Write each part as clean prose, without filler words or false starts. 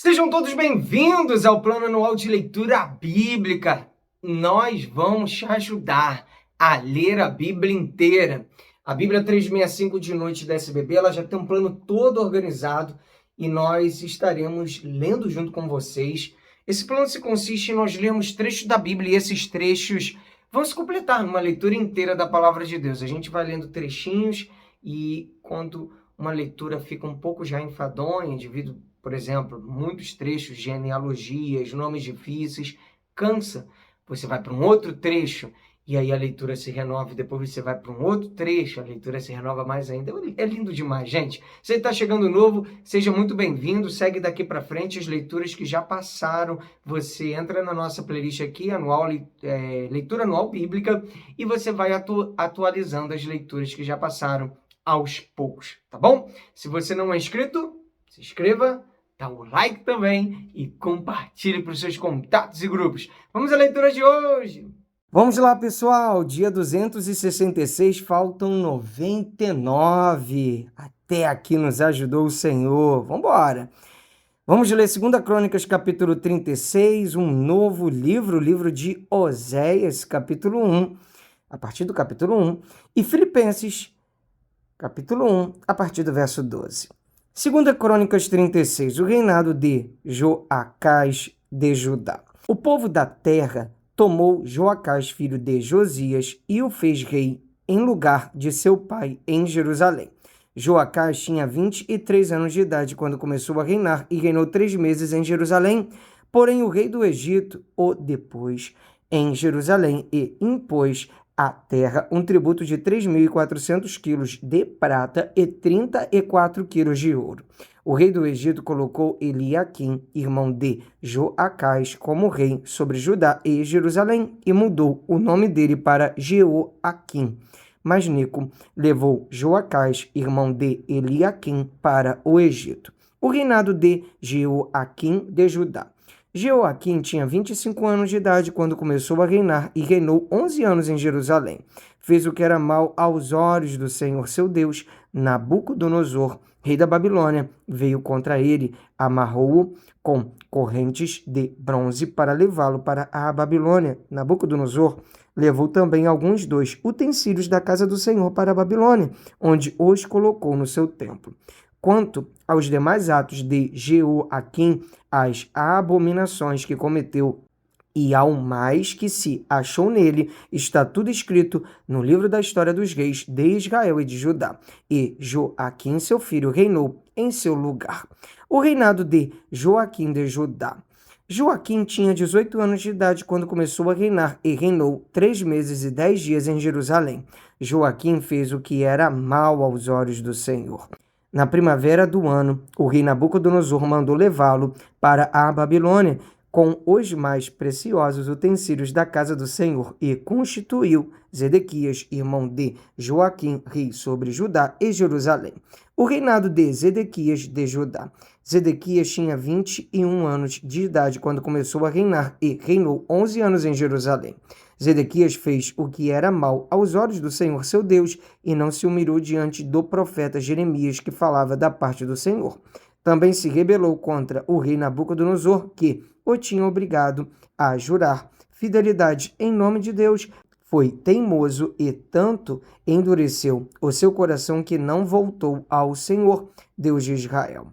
Sejam todos bem-vindos ao Plano Anual de Leitura Bíblica. Nós vamos te ajudar a ler a Bíblia inteira. A Bíblia 365 de noite da SBB, ela já tem um plano todo organizado e nós estaremos lendo junto com vocês. Esse plano se consiste em nós lermos trechos da Bíblia e esses trechos vão se completar numa leitura inteira da Palavra de Deus. A gente vai lendo trechinhos e quando uma leitura fica um pouco já enfadonha, devido, por exemplo, muitos trechos, genealogias, nomes difíceis, cansa. Você vai para um outro trecho e aí a leitura se renova, e depois você vai para um outro trecho, a leitura se renova mais ainda. É lindo demais, gente. Se você está chegando novo, seja muito bem-vindo. Segue daqui para frente as leituras que já passaram. Você entra na nossa playlist aqui, Leitura Anual Bíblica, e você vai atualizando as leituras que já passaram aos poucos, tá bom? Se você não é inscrito, se inscreva, dá o like também e compartilhe para os seus contatos e grupos. Vamos à leitura de hoje. Vamos lá, pessoal. Dia 266, faltam 99. Até aqui nos ajudou o Senhor. Vamos embora. Vamos ler 2 Crônicas, capítulo 36, um novo livro, o livro de Oséias, capítulo 1, a partir do capítulo 1, e Filipenses, capítulo 1, a partir do verso 12. 2 Crônicas 36, o reinado de Joacás de Judá. O povo da terra tomou Joacás, filho de Josias, e o fez rei em lugar de seu pai em Jerusalém. Joacás tinha 23 anos de idade quando começou a reinar e reinou 3 meses em Jerusalém. Porém, o rei do Egito o depôs em Jerusalém e impôs à terra um tributo de 3.400 quilos de prata e 34 quilos de ouro. O rei do Egito colocou Eliaquim, irmão de Joacás, como rei sobre Judá e Jerusalém e mudou o nome dele para Jeoaquim. Mas Neco levou Joacás, irmão de Eliaquim, para o Egito. O reinado de Jeoaquim de Judá. Jeoaquim tinha 25 anos de idade quando começou a reinar e reinou 11 anos em Jerusalém. Fez o que era mal aos olhos do Senhor seu Deus. Nabucodonosor, rei da Babilônia, veio contra ele, amarrou-o com correntes de bronze para levá-lo para a Babilônia. Nabucodonosor levou também alguns dos utensílios da casa do Senhor para a Babilônia, onde os colocou no seu templo. Quanto aos demais atos de Jeoaquim, as abominações que cometeu e ao mais que se achou nele, está tudo escrito no livro da história dos reis de Israel e de Judá. E Joaquim, seu filho, reinou em seu lugar. O reinado de Joaquim de Judá. Joaquim tinha 18 anos de idade quando começou a reinar e reinou 3 meses e 10 dias em Jerusalém. Joaquim fez o que era mal aos olhos do Senhor. Na primavera do ano, o rei Nabucodonosor mandou levá-lo para a Babilônia com os mais preciosos utensílios da casa do Senhor e constituiu Zedequias, irmão de Joaquim, rei sobre Judá e Jerusalém. O reinado de Zedequias de Judá. Zedequias tinha 21 anos de idade quando começou a reinar e reinou 11 anos em Jerusalém. Zedequias fez o que era mal aos olhos do Senhor seu Deus e não se humilhou diante do profeta Jeremias, que falava da parte do Senhor. Também se rebelou contra o rei Nabucodonosor, que o tinha obrigado a jurar fidelidade em nome de Deus. Foi teimoso e tanto endureceu o seu coração que não voltou ao Senhor, Deus de Israel.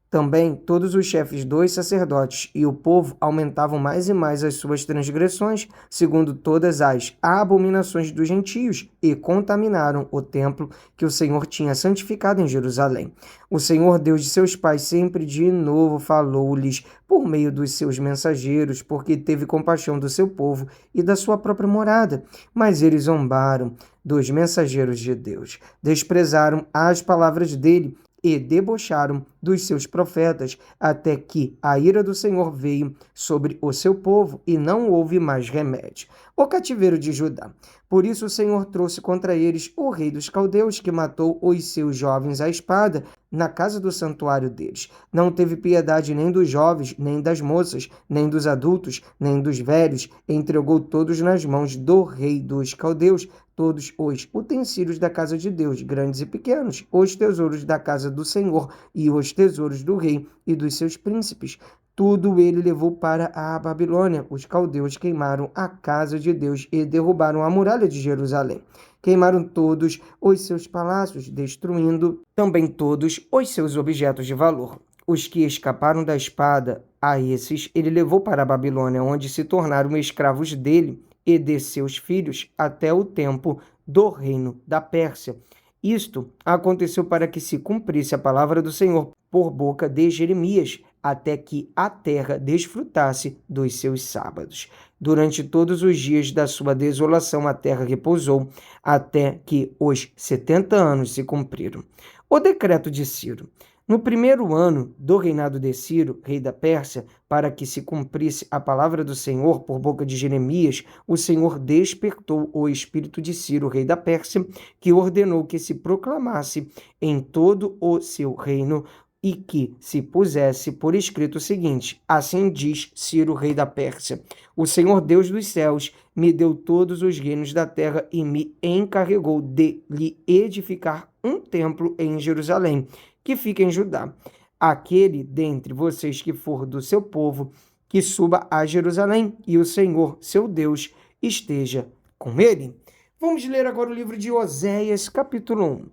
Também todos os chefes dos sacerdotes e o povo aumentavam mais e mais as suas transgressões, segundo todas as abominações dos gentios, e contaminaram o templo que o Senhor tinha santificado em Jerusalém. O Senhor, Deus de seus pais, sempre de novo falou-lhes por meio dos seus mensageiros, porque teve compaixão do seu povo e da sua própria morada. Mas eles zombaram dos mensageiros de Deus, desprezaram as palavras dele, e debocharam dos seus profetas, até que a ira do Senhor veio sobre o seu povo e não houve mais remédio. O cativeiro de Judá. Por isso o Senhor trouxe contra eles o rei dos caldeus, que matou os seus jovens à espada na casa do santuário deles. Não teve piedade nem dos jovens, nem das moças, nem dos adultos, nem dos velhos. Entregou todos nas mãos do rei dos caldeus, todos os utensílios da casa de Deus, grandes e pequenos, os tesouros da casa do Senhor e os tesouros do rei e dos seus príncipes. Tudo ele levou para a Babilônia. Os caldeus queimaram a casa de Deus e derrubaram a muralha de Jerusalém. Queimaram todos os seus palácios, destruindo também todos os seus objetos de valor. Os que escaparam da espada, a esses ele levou para a Babilônia, onde se tornaram escravos dele e de seus filhos até o tempo do reino da Pérsia. Isto aconteceu para que se cumprisse a palavra do Senhor por boca de Jeremias, até que a terra desfrutasse dos seus sábados. Durante todos os dias da sua desolação, a terra repousou, até que os 70 anos se cumpriram. O decreto de Ciro. No primeiro ano do reinado de Ciro, rei da Pérsia, para que se cumprisse a palavra do Senhor por boca de Jeremias, o Senhor despertou o espírito de Ciro, rei da Pérsia, que ordenou que se proclamasse em todo o seu reino e que se pusesse por escrito o seguinte: assim diz Ciro, rei da Pérsia: o Senhor Deus dos céus me deu todos os reinos da terra e me encarregou de lhe edificar um templo em Jerusalém, que fica em Judá. Aquele dentre vocês que for do seu povo, que suba a Jerusalém, e o Senhor, seu Deus, esteja com ele. Vamos ler agora o livro de Oséias, capítulo 1.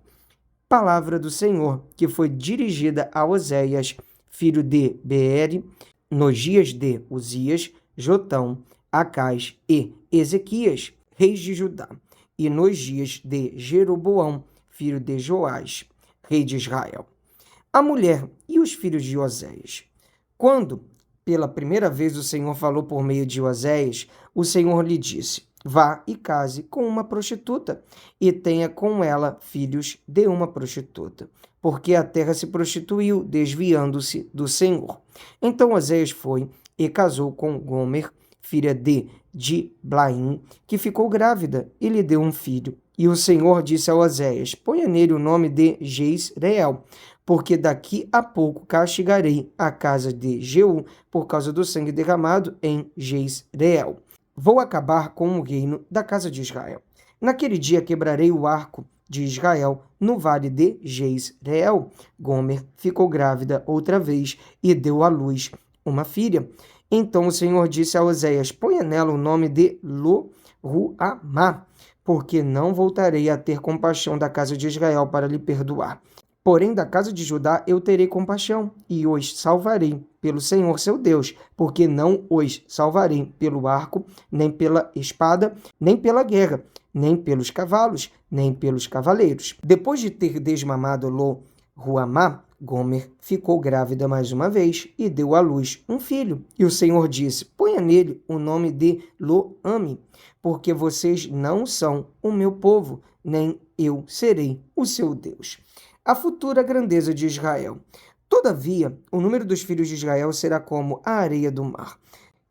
Palavra do Senhor, que foi dirigida a Oséias, filho de Beeri, nos dias de Uzias, Jotão, Acás e Ezequias, reis de Judá, e nos dias de Jeroboão, filho de Joás, rei de Israel. A mulher e os filhos de Oséias. Quando, pela primeira vez, o Senhor falou por meio de Oséias, o Senhor lhe disse: vá e case com uma prostituta, e tenha com ela filhos de uma prostituta, porque a terra se prostituiu, desviando-se do Senhor. Então Oséias foi e casou com Gomer, filha de Diblaim, que ficou grávida, e lhe deu um filho. E o Senhor disse a Oséias: ponha nele o nome de Jezreel, porque daqui a pouco castigarei a casa de Jeú por causa do sangue derramado em Jezreel. Vou acabar com o reino da casa de Israel. Naquele dia quebrarei o arco de Israel no vale de Jezreel. Gomer ficou grávida outra vez e deu à luz uma filha. Então o Senhor disse a Oséias: ponha nela o nome de Lo-Ruamá, porque não voltarei a ter compaixão da casa de Israel para lhe perdoar. Porém, da casa de Judá eu terei compaixão, e os salvarei pelo Senhor seu Deus, porque não os salvarei pelo arco, nem pela espada, nem pela guerra, nem pelos cavalos, nem pelos cavaleiros. Depois de ter desmamado Lo-Ruamá, Gomer ficou grávida mais uma vez e deu à luz um filho. E o Senhor disse: ponha nele o nome de Lo-Ami, porque vocês não são o meu povo, nem eu serei o seu Deus. A futura grandeza de Israel. Todavia, o número dos filhos de Israel será como a areia do mar,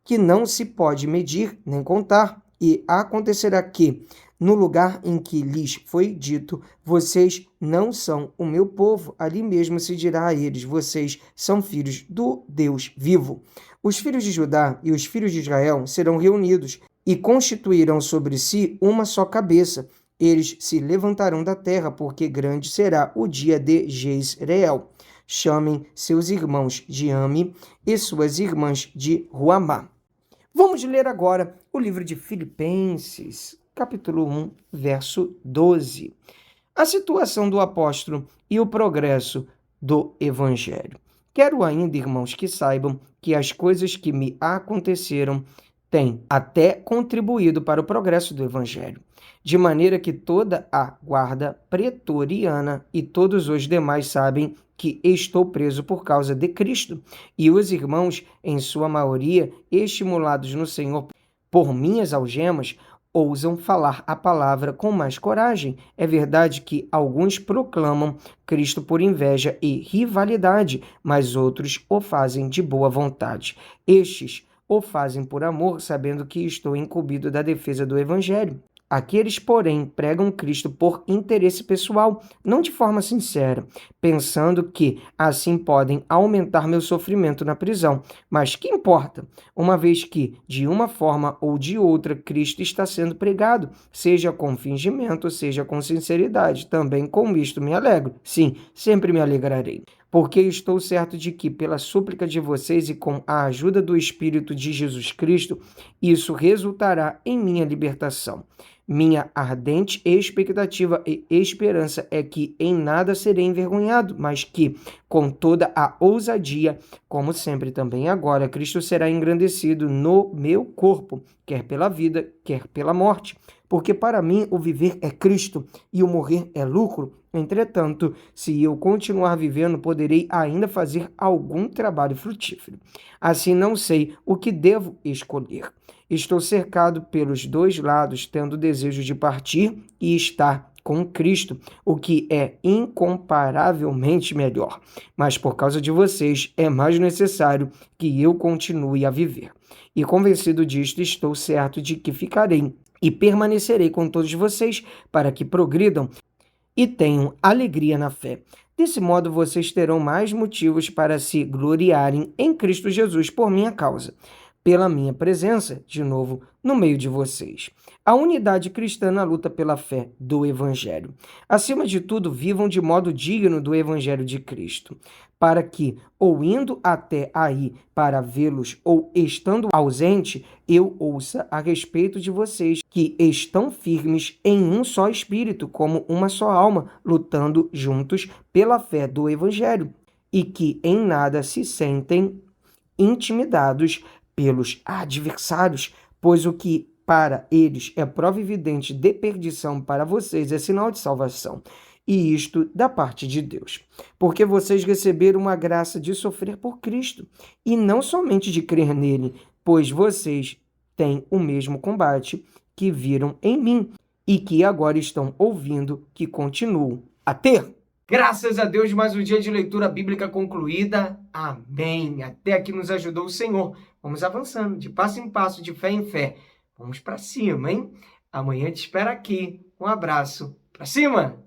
que não se pode medir nem contar, e acontecerá que, no lugar em que lhes foi dito, vocês não são o meu povo, ali mesmo se dirá a eles: vocês são filhos do Deus vivo. Os filhos de Judá e os filhos de Israel serão reunidos e constituirão sobre si uma só cabeça. Eles se levantarão da terra, porque grande será o dia de Jezreel. Chamem seus irmãos de Ami e suas irmãs de Ruamá. Vamos ler agora o livro de Filipenses, capítulo 1, verso 12. A situação do apóstolo e o progresso do evangelho. Quero ainda, irmãos, que saibam que as coisas que me aconteceram têm até contribuído para o progresso do evangelho, de maneira que toda a guarda pretoriana e todos os demais sabem que estou preso por causa de Cristo, e os irmãos, em sua maioria, estimulados no Senhor por minhas algemas, ousam falar a palavra com mais coragem. É verdade que alguns proclamam Cristo por inveja e rivalidade, mas outros o fazem de boa vontade. Estes o fazem por amor, sabendo que estou incumbido da defesa do Evangelho. Aqueles, porém, pregam Cristo por interesse pessoal, não de forma sincera, pensando que assim podem aumentar meu sofrimento na prisão. Mas que importa? Uma vez que, de uma forma ou de outra, Cristo está sendo pregado, seja com fingimento, seja com sinceridade. Também com isto me alegro. Sim, sempre me alegrarei. Porque estou certo de que, pela súplica de vocês e com a ajuda do Espírito de Jesus Cristo, isso resultará em minha libertação. Minha ardente expectativa e esperança é que em nada serei envergonhado, mas que, com toda a ousadia, como sempre também agora, Cristo será engrandecido no meu corpo, quer pela vida, quer pela morte. Porque para mim o viver é Cristo e o morrer é lucro. Entretanto, se eu continuar vivendo, poderei ainda fazer algum trabalho frutífero. Assim não sei o que devo escolher. Estou cercado pelos dois lados, tendo desejo de partir e estar com Cristo, o que é incomparavelmente melhor. Mas por causa de vocês, é mais necessário que eu continue a viver. E convencido disto, estou certo de que ficarei e permanecerei com todos vocês para que progridam e tenham alegria na fé. Desse modo, vocês terão mais motivos para se gloriarem em Cristo Jesus por minha causa, pela minha presença, de novo, no meio de vocês. A unidade cristã na luta pela fé do Evangelho. Acima de tudo, vivam de modo digno do Evangelho de Cristo, para que, ou indo até aí para vê-los, ou estando ausente, eu ouça a respeito de vocês, que estão firmes em um só espírito, como uma só alma, lutando juntos pela fé do Evangelho, e que em nada se sentem intimidados pelos adversários, pois o que para eles é prova evidente de perdição, para vocês é sinal de salvação. E isto da parte de Deus. Porque vocês receberam uma graça de sofrer por Cristo, e não somente de crer nele, pois vocês têm o mesmo combate que viram em mim, e que agora estão ouvindo que continuam a ter. Graças a Deus, mais um dia de leitura bíblica concluída. Amém. Até aqui nos ajudou o Senhor. Vamos avançando, de passo em passo, de fé em fé. Vamos para cima, hein? Amanhã te espero aqui. Um abraço. Para cima!